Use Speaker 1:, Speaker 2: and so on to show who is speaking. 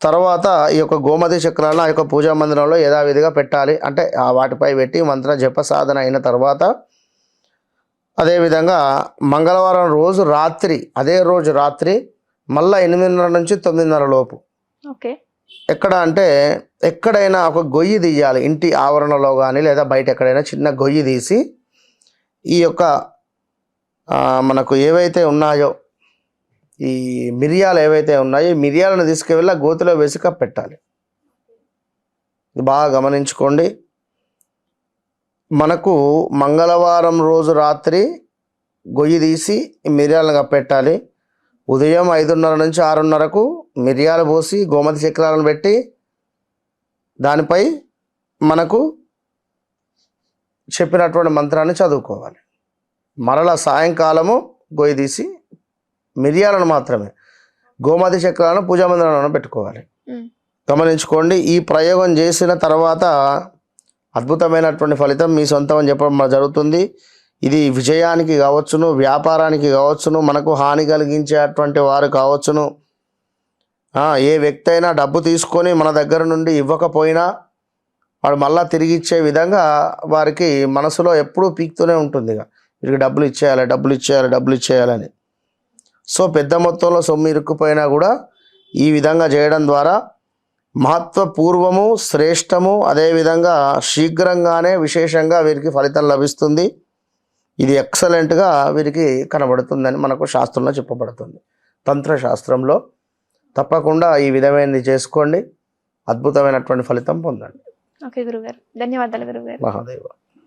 Speaker 1: తర్వాత ఈ యొక్క గోమతి చక్రాలను ఆ యొక్క పూజా మందిరంలో యథావిధిగా పెట్టాలి. అంటే వాటిపై పెట్టి మంత్ర జప సాధన అయిన తర్వాత అదేవిధంగా మంగళవారం రోజు రాత్రి అదే రోజు రాత్రి మళ్ళీ 8:30 నుంచి 9:30 లోపు
Speaker 2: ఓకే
Speaker 1: ఎక్కడ అంటే ఎక్కడైనా ఒక గొయ్యి తీయాలి. ఇంటి ఆవరణలో కానీ లేదా బయట ఎక్కడైనా చిన్న గొయ్యి తీసి ఈ యొక్క మనకు ఏవైతే ఉన్నాయో ఈ మిరియాలు ఏవైతే ఉన్నాయో ఈ మిరియాలను తీసుకువెళ్ళి గోతిలో వేసి కప్పెట్టాలి. ఇది బాగా గమనించుకోండి. మనకు మంగళవారం రోజు రాత్రి గొయ్యి తీసి ఈ మిరియాలను కప్పెట్టాలి. ఉదయం 5:30 నుంచి 6:30కు మిరియాలు పోసి గోమతి చక్రాలను పెట్టి దానిపై మనకు చెప్పినటువంటి మంత్రాన్ని చదువుకోవాలి. మరలా సాయంకాలము గొయ్యి తీసి మిరియాలను మాత్రమే గోమతి చక్రాలను పూజా మందిరంలో పెట్టుకోవాలి. గమనించుకోండి. ఈ ప్రయోగం చేసిన తర్వాత అద్భుతమైనటువంటి ఫలితం మీ సొంతం అని చెప్పడం జరుగుతుంది. ఇది విజయానికి కావచ్చును, వ్యాపారానికి కావచ్చును, మనకు హాని కలిగించేటువంటి వారు కావచ్చును. ఏ వ్యక్తి అయినా డబ్బు తీసుకొని మన దగ్గర నుండి ఇవ్వకపోయినా వాడు మళ్ళా తిరిగి ఇచ్చే విధంగా వారికి మనసులో ఎప్పుడూ పీక్తూనే ఉంటుంది. వీరికి డబ్బులు ఇచ్చేయాలి, డబ్బులు ఇచ్చేయాలి, డబ్బులు ఇచ్చేయాలని. సో పెద్ద మొత్తంలో సొమ్ము ఇరుక్కుపోయినా కూడా ఈ విధంగా చేయడం ద్వారా మహత్వపూర్వము, శ్రేష్టము, అదేవిధంగా శీఘ్రంగానే విశేషంగా వీరికి ఫలితం లభిస్తుంది. ఇది ఎక్సలెంట్గా వీరికి కనబడుతుందని మనకు శాస్త్రంలో చెప్పబడుతుంది. తంత్రశాస్త్రంలో తప్పకుండా ఈ విధమైనది చేసుకోండి, అద్భుతమైనటువంటి ఫలితం పొందండి.
Speaker 2: ఓకే గురుగారు, ధన్యవాదాలు గురుగారు.
Speaker 1: మహాదేవ.